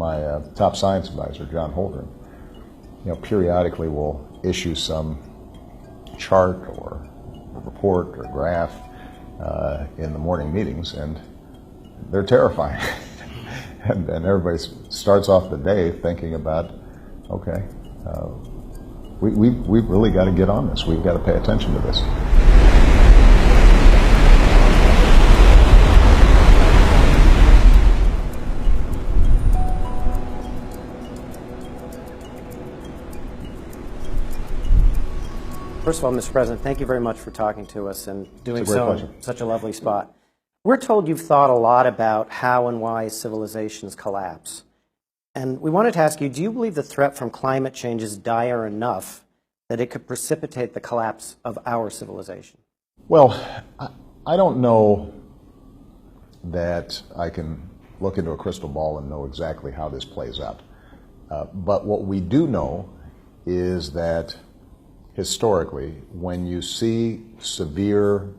my top science advisor, John Holdren, periodically will issue some chart or report or graph in the morning meetings, and they're terrifying. and everybody starts off the day thinking about, okay, we've really got to get on this. We've got to pay attention to this. First of all, Mr. President, thank you very much for talking to us and doing so in such a lovely spot. We're told you've thought a lot about how and why civilizations collapse. And we wanted to ask you, do you believe the threat from climate change is dire enough that it could precipitate the collapse of our civilization? Well, I don't know that I can look into a crystal ball and know exactly how this plays out. But what we do know is that historically, when you see severe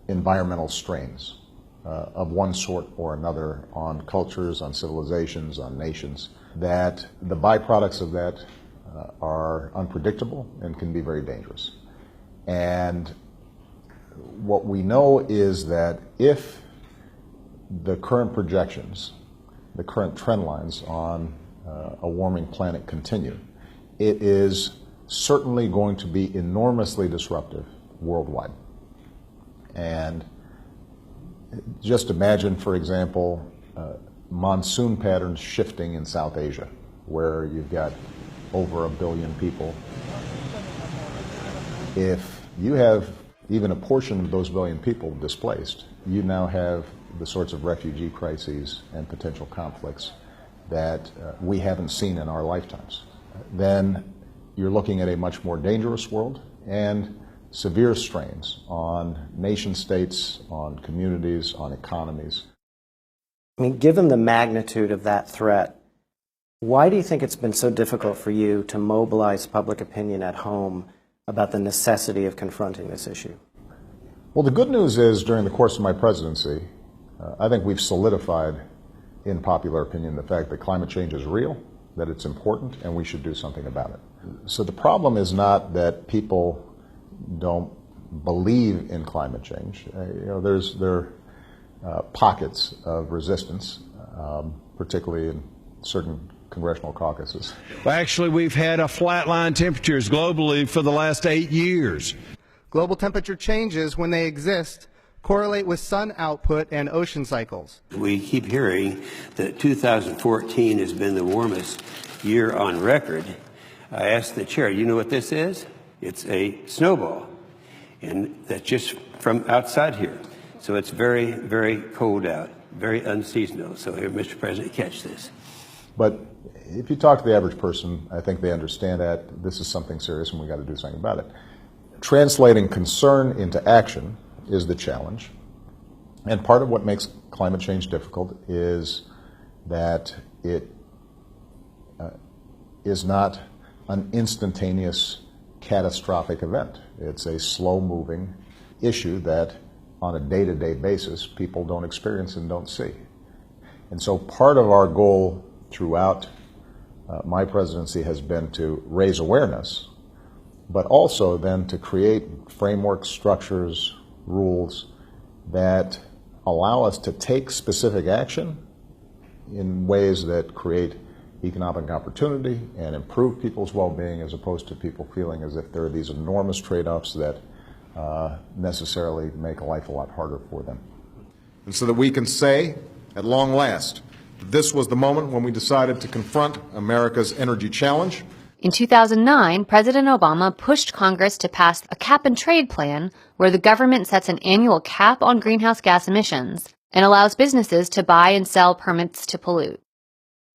environmental strains of one sort or another on cultures, on civilizations, on nations, that the byproducts of that are unpredictable and can be very dangerous. And what we know is that if the current projections, the current trend lines on a warming planet continue, it is certainly going to be enormously disruptive worldwide. And just imagine, for example, monsoon patterns shifting in South Asia, where you've got over 1 billion people. If you have even a portion of those 1 billion people displaced, you now have the sorts of refugee crises and potential conflicts that we haven't seen in our lifetimes. Then you're looking at a much more dangerous world and severe strains on nation states, on communities, on economies. I mean, given the magnitude of that threat, why do you think it's been so difficult for you to mobilize public opinion at home about the necessity of confronting this issue? Well, the good news is, during the course of my presidency, I think we've solidified in popular opinion the fact that climate change is real, that it's important, and we should do something about it. So the problem is not that people don't believe in climate change. There are pockets of resistance, particularly in certain congressional caucuses. Well, actually, we've had a flatline temperatures globally for the last 8 years. Global temperature changes, when they exist, correlate with sun output and ocean cycles. We keep hearing that 2014 has been the warmest year on record. I asked the chair, you know what this is? It's a snowball, and that's just from outside here. So it's very, very cold out, very unseasonal. So here, Mr. President, catch this. But if you talk to the average person, I think they understand that this is something serious and we've got to do something about it. Translating concern into action is the challenge. And part of what makes climate change difficult is that it is not an instantaneous catastrophic event. It's a slow-moving issue that on a day-to-day basis people don't experience and don't see. And so part of our goal throughout my presidency has been to raise awareness, but also then to create framework structures, rules that allow us to take specific action in ways that create economic opportunity and improve people's well-being, as opposed to people feeling as if there are these enormous trade-offs that necessarily make life a lot harder for them. And so that we can say, at long last, that this was the moment when we decided to confront America's energy challenge. In 2009, President Obama pushed Congress to pass a cap-and-trade plan where the government sets an annual cap on greenhouse gas emissions and allows businesses to buy and sell permits to pollute.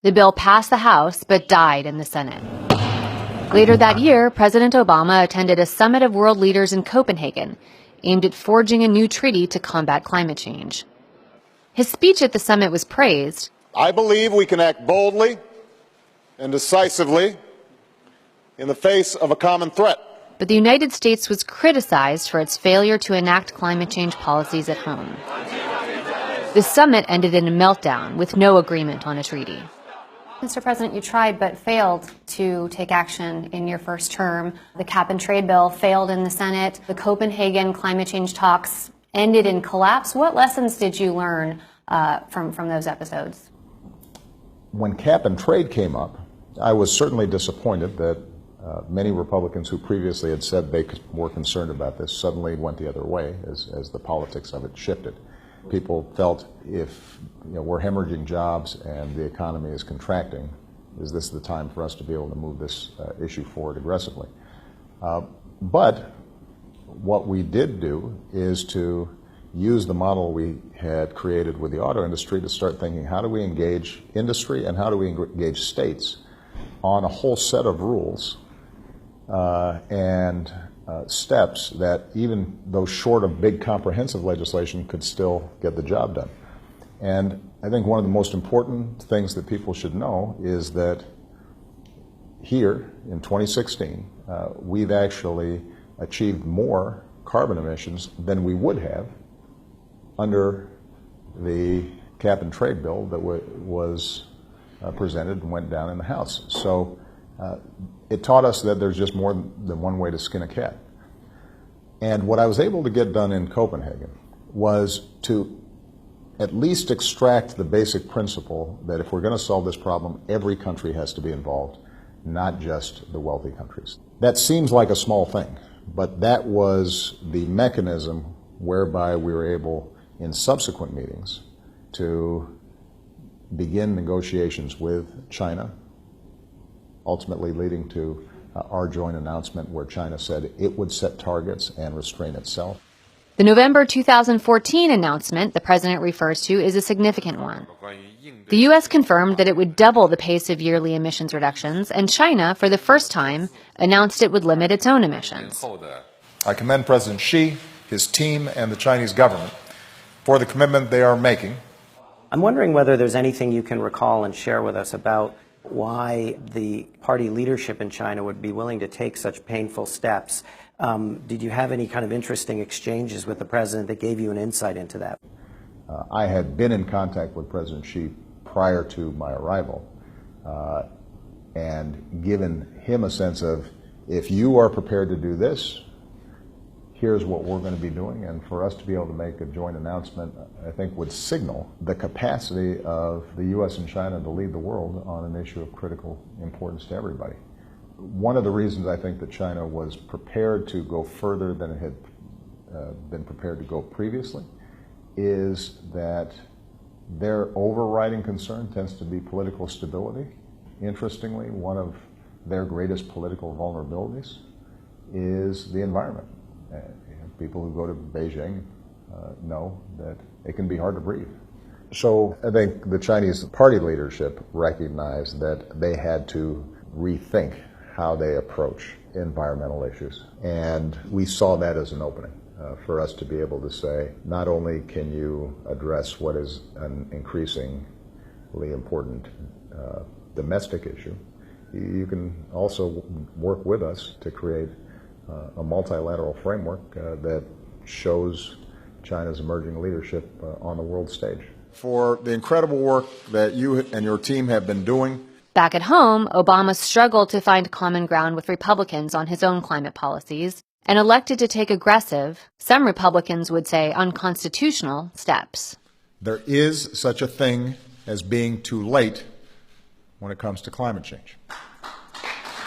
The bill passed the House but died in the Senate. Later that year, President Obama attended a summit of world leaders in Copenhagen aimed at forging a new treaty to combat climate change. His speech at the summit was praised. I believe we can act boldly and decisively in the face of a common threat. But the United States was criticized for its failure to enact climate change policies at home. The summit ended in a meltdown with no agreement on a treaty. Mr. President, you tried but failed to take action in your first term. The cap and trade bill failed in the Senate. The Copenhagen climate change talks ended in collapse. What lessons did you learn from those episodes? When cap and trade came up, I was certainly disappointed that many Republicans who previously had said they were concerned about this suddenly went the other way as the politics of it shifted. People felt if we're hemorrhaging jobs and the economy is contracting, is this the time for us to be able to move this issue forward aggressively? But what we did do is to use the model we had created with the auto industry to start thinking, how do we engage industry and how do we engage states on a whole set of rules and steps that, even though short of big comprehensive legislation, could still get the job done. And I think one of the most important things that people should know is that here in 2016, we've actually achieved more carbon emissions than we would have under the cap and trade bill that was presented and went down in the House. So it taught us that there's just more than one way to skin a cat. And what I was able to get done in Copenhagen was to at least extract the basic principle that if we're going to solve this problem, every country has to be involved, not just the wealthy countries. That seems like a small thing, but that was the mechanism whereby we were able, in subsequent meetings, to begin negotiations with China, ultimately leading to our joint announcement where China said it would set targets and restrain itself. The November 2014 announcement the president refers to is a significant one. The U.S. confirmed that it would double the pace of yearly emissions reductions, and China, for the first time, announced it would limit its own emissions. I commend President Xi, his team, and the Chinese government for the commitment they are making. I'm wondering whether there's anything you can recall and share with us about why the party leadership in China would be willing to take such painful steps. Did you have any kind of interesting exchanges with the president that gave you an insight into that? I had been in contact with President Xi prior to my arrival and given him a sense of, if you are prepared to do this, here's what we're going to be doing. And for us to be able to make a joint announcement, I think would signal the capacity of the U.S. and China to lead the world on an issue of critical importance to everybody. One of the reasons I think that China was prepared to go further than it had been prepared to go previously is that their overriding concern tends to be political stability. Interestingly, one of their greatest political vulnerabilities is the environment. People who go to Beijing know that it can be hard to breathe. So I think the Chinese party leadership recognized that they had to rethink how they approach environmental issues. And we saw that as an opening for us to be able to say, not only can you address what is an increasingly important domestic issue, you can also work with us to create a multilateral framework that shows China's emerging leadership on the world stage. For the incredible work that you and your team have been doing. Back at home, Obama struggled to find common ground with Republicans on his own climate policies and elected to take aggressive, some Republicans would say unconstitutional, steps. There is such a thing as being too late when it comes to climate change.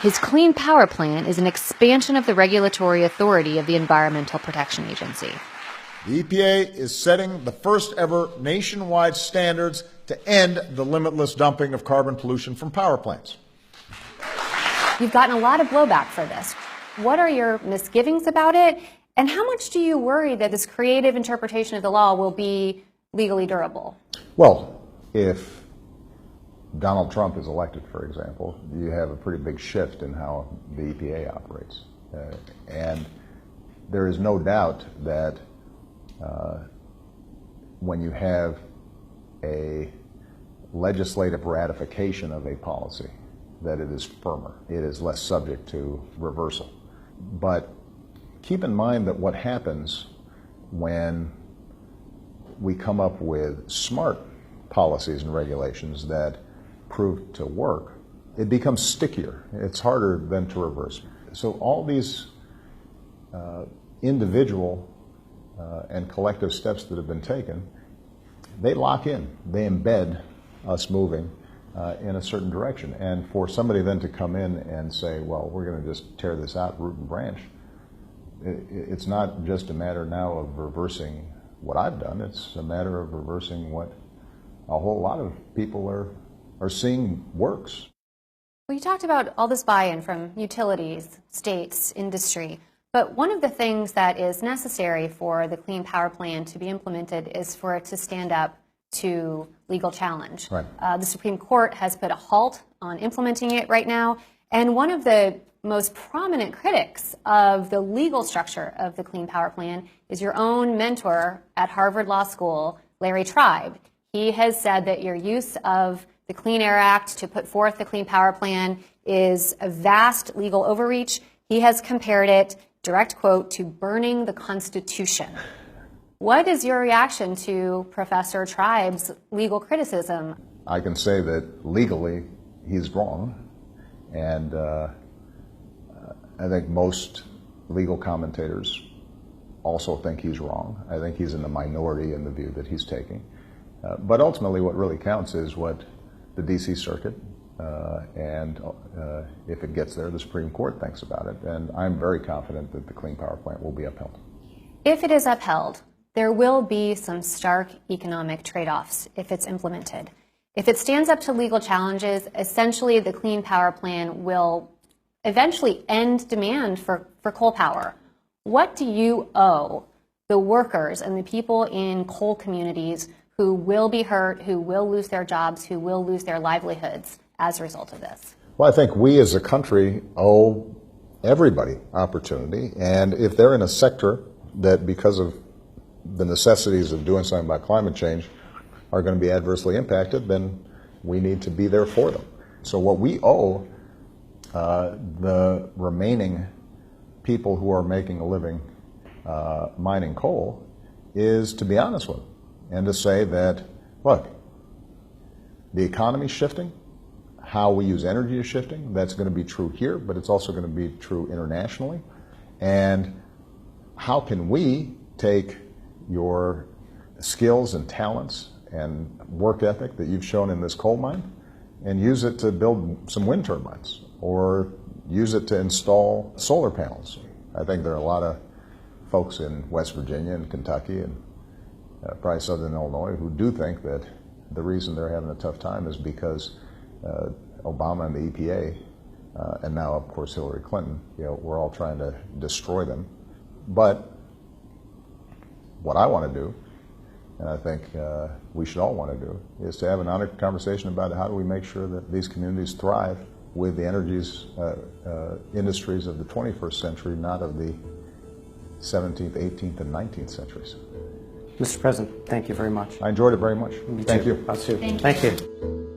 His Clean Power Plan is an expansion of the regulatory authority of the Environmental Protection Agency. The EPA is setting the first ever nationwide standards to end the limitless dumping of carbon pollution from power plants. You've gotten a lot of blowback for this. What are your misgivings about it? And how much do you worry that this creative interpretation of the law will be legally durable? Well, if Donald Trump is elected, for example, you have a pretty big shift in how the EPA operates. And there is no doubt that when you have a legislative ratification of a policy, that it is firmer. It is less subject to reversal. But keep in mind that what happens when we come up with smart policies and regulations that prove to work, it becomes stickier. It's harder then to reverse. So all these individual and collective steps that have been taken, they lock in, they embed us moving in a certain direction. And for somebody then to come in and say, well, we're going to just tear this out root and branch, it's not just a matter now of reversing what I've done, it's a matter of reversing what a whole lot of people are seeing works. Well, you talked about all this buy-in from utilities, states, industry, but one of the things that is necessary for the Clean Power Plan to be implemented is for it to stand up to legal challenge. Right. The Supreme Court has put a halt on implementing it right now, and one of the most prominent critics of the legal structure of the Clean Power Plan is your own mentor at Harvard Law School, Larry Tribe. He has said that your use of the Clean Air Act to put forth the Clean Power Plan is a vast legal overreach. He has compared it, direct quote, to burning the Constitution. What is your reaction to Professor Tribe's legal criticism? I can say that legally he's wrong, and I think most legal commentators also think he's wrong. I think he's in the minority in the view that he's taking. But ultimately what really counts is what the D.C. Circuit and if it gets there, the Supreme Court thinks about it. And I'm very confident that the Clean Power Plan will be upheld. If it is upheld, there will be some stark economic trade-offs if it's implemented. If it stands up to legal challenges, essentially the Clean Power Plan will eventually end demand for coal power. What do you owe the workers and the people in coal communities who will be hurt, who will lose their jobs, who will lose their livelihoods as a result of this? Well, I think we as a country owe everybody opportunity, and if they're in a sector that, because of the necessities of doing something about climate change, are going to be adversely impacted, then we need to be there for them. So what we owe the remaining people who are making a living mining coal is to be honest with them and to say that, look, the economy's shifting, how we use energy is shifting. That's going to be true here, but it's also going to be true internationally. And how can we take your skills and talents and work ethic that you've shown in this coal mine and use it to build some wind turbines or use it to install solar panels? I think there are a lot of folks in West Virginia and Kentucky and probably Southern Illinois who do think that the reason they're having a tough time is because Obama and the EPA, and now of course Hillary Clinton, we're all trying to destroy them. But what I want to do, and I think we should all want to do, is to have an honest conversation about how do we make sure that these communities thrive with the energies industries of the 21st century, not of the 17th, 18th, and 19th centuries. Mr. President, thank you very much. I enjoyed it very much. Thank you. Us too. Thank you. Thank you.